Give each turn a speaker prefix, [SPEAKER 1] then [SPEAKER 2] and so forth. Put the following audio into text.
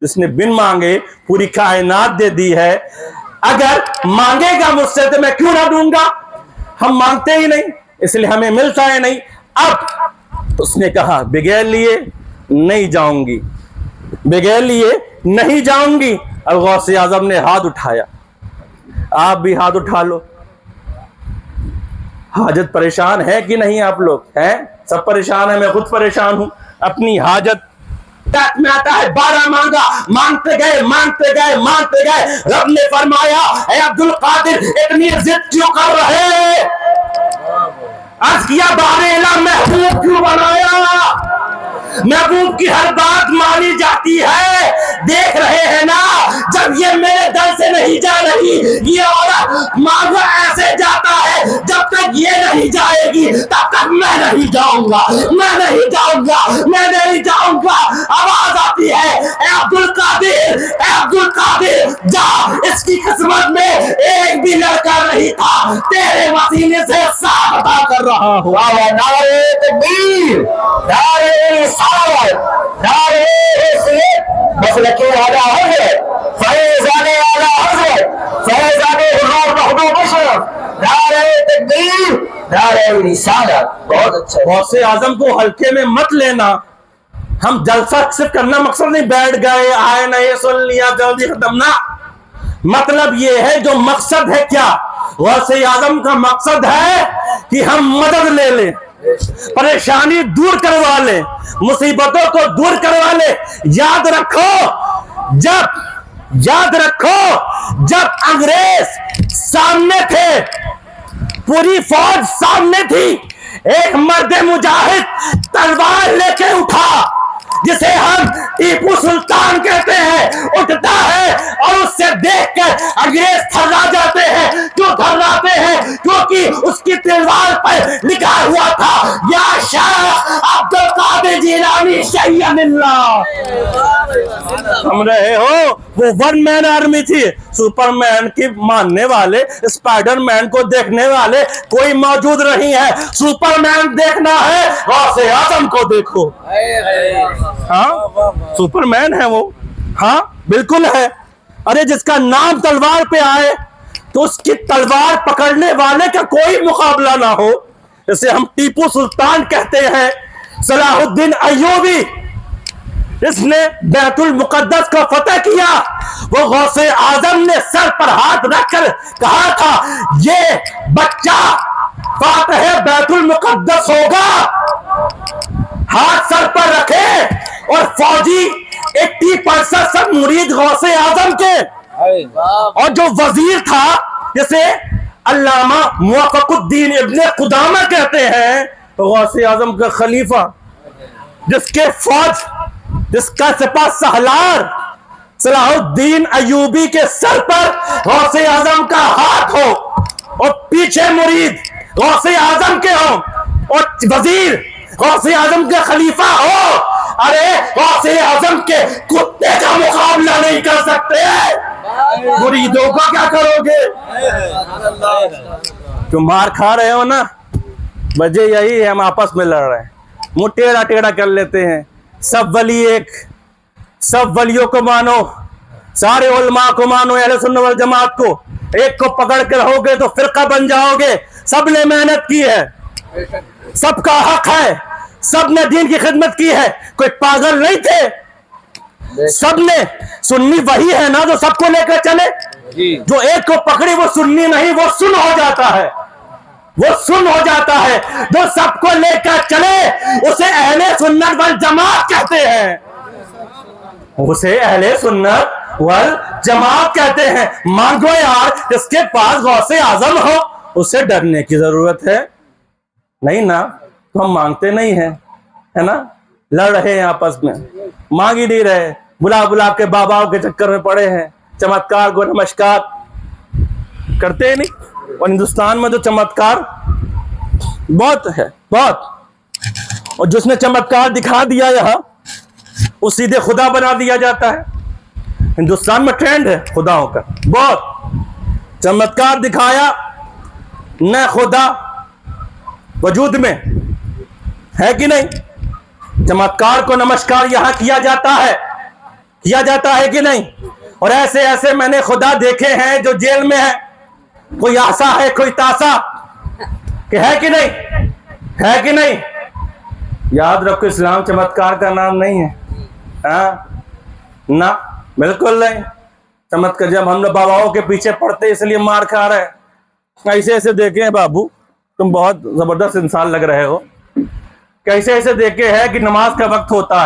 [SPEAKER 1] जिसने बिन मांगे पूरी कायनात दे दी है। अगर मांगेगा मुझसे तो मैं क्यों ना दूंगा। हम मांगते ही नहीं, इसलिए हमें मिलता है नहीं। अब उसने कहा बगैर लिए नहीं जाऊंगी, बगैर लिए नहीं जाऊंगी। अब गौसे आजम ने हाथ उठाया, आप भी हाथ उठा लो। हाजत परेशान है कि नहीं? आप लोग हैं, सब परेशान है, मैं खुद परेशान हूं। अपनी हाजत में आता है 12 मांगा, मांगते गए मांगते गए मांगते गए। रब ने फरमाया ऐ अब्दुल कादिर इतनी जिद क्यों कर रहे? अर्ज किया बारेला महबूब क्यों बनाया? महबूब की हर बात मानी जाती है। देख रहे हैं ना, जब ये मेरे दर से नहीं जा रही, ये औरत मांगा ऐसे जाता है, जब तक ये नहीं जाएगी तब तक मैं नहीं जाऊंगा, मैं नहीं जाऊंगा, मैं नहीं जाऊंगा। आवाज आती है ऐ अब्दुल कादिर, ऐ अब्दुल कादिर जा, इसकी किस्मत में एक भी लड़का नहीं था, तेरे वसीले से साफ अता कर रहा हूं। नारे तकबीर, नारे सावत, नारे मसलके आला हज़रत, फैज़ाने आला हज़रत, फैज़ाने हुज़ूर महबूब अशरफ, नारे तकबीर, नारे रिसालत। बहुत अच्छा। गौसे आजम को हल्के में मत लेना। हम जलसा सिर्फ करना मकसद नहीं, बैठ गए आए नहीं सुन लिया जल्दी खत्म ना। मतलब ये है जो मकसद है क्या? गौसे आजम का मकसद है कि हम मदद ले लें, परेशानी दूर करवा ले, मुसीबतों को दूर करवा ले। याद रखो जब अंग्रेज सामने थे, पूरी फौज सामने थी, एक मर्द मुजाहिद तलवार लेके उठा, जिसे हम टीपू सुल्तान कहते हैं, उठता है और उससे देखकर अंग्रेज थर्रा जाते हैं। क्यों थर्राते हैं? क्योंकि उसकी तलवार पर लिखा हुआ था या शेख अब्दुल कादिर जिलानी शय्यनिल्लाह। हम रहे हो, वो वन मैन आर्मी थी। सुपरमैन की मानने वाले, स्पाइडरमैन को देखने वाले कोई मौजूद नहीं है। सुपरमैन देखना है, गौसे आजम को देखो। हाँ, सुपरमैन है वो। हाँ बिल्कुल है। अरे जिसका नाम तलवार पे आए तो उसकी तलवार पकड़ने वाले का कोई मुकाबला ना हो। जैसे हम टीपू सुल्तान कहते हैं, सलाहुद्दीन अय्यूबी, इसने बैतुल मुकद्दस को फतह किया। वो गौसे आजम ने सर पर हाथ रखकर कहा था ये बच्चा फातह बैतुल मुकद्दस होगा। हाथ सर पर रखे और फौजी 80% सब मुरीद गौसे आजम के। और जो वजीर था, जैसे अल्लामा मुवफ़्फ़क़ुद्दीन इब्ने कुदामा कहते हैं, तो गौसे आजम का खलीफा, जिसके फौज, जिसका सिपा सालार सलाहुद्दीन अय्यूबी के सर पर गौसे आजम का हाथ हो और पीछे मुरीद गौसे आजम के हो और वजीर गौसे आजम के खलीफा हो। अरे गौसे आजम के कुत्ते का मुकाबला नहीं कर सकते, मुरीदों का क्या करोगे? तुम मार खा रहे हो ना, वजह यही है, हम आपस में लड़ रहे हैं, मुंह टेढ़ा टेढ़ा कर लेते हैं। सब वली एक, सब वलियों को मानो, सारे उलमा को मानो, अहले सुन्नत वल जमात को। एक को पकड़ के रहोगे तो फिरका बन जाओगे। सबने मेहनत की है, सबका हक है, सबने दीन की खिदमत की है, कोई पागल नहीं थे। सबने, सुन्नी वही है ना जो सबको लेकर चले। जो एक को पकड़ी वो सुन्नी नहीं, वो सुन हो जाता है, वो सुन हो जाता है। जो सबको लेकर चले उसे अहले सुन्नत वल जमात कहते हैं, उसे अहले सुन्नत वल जमात कहते हैं। मांगो यार, जिसके पास गौसे आजम हो उसे डरने की जरूरत है नहीं ना। तो हम मांगते नहीं हैं, है ना, लड़ रहे हैं आपस में, मांग ही नहीं रहे, बुला बुला के बाबाओं के चक्कर में पड़े हैं। चमत्कार को नमस्कार करते ही नहीं। और हिंदुस्तान में तो चमत्कार बहुत है, बहुत। और जिसने चमत्कार दिखा दिया यहां, वो सीधे खुदा बना दिया जाता है। हिंदुस्तान में ट्रेंड है खुदाओं का, बहुत चमत्कार दिखाया न खुदा वजूद में है कि नहीं। चमत्कार को नमस्कार यहां किया जाता है। किया जाता है कि नहीं? और ऐसे ऐसे मैंने खुदा देखे हैं जो जेल में है, कोई आशा है कोई ताशा, कि है कि नहीं? है कि नहीं? याद रखो, इस्लाम चमत्कार का नाम नहीं है। हाँ ना, बिल्कुल नहीं। चमत्कार जब हम लोग बाबाओं के पीछे पड़ते इसलिए मार खा रहे हैं। ऐसे ऐसे देखे हैं बाबू, तुम बहुत जबरदस्त इंसान लग रहे हो। कैसे ऐसे देखे हैं कि नमाज का वक्त होता है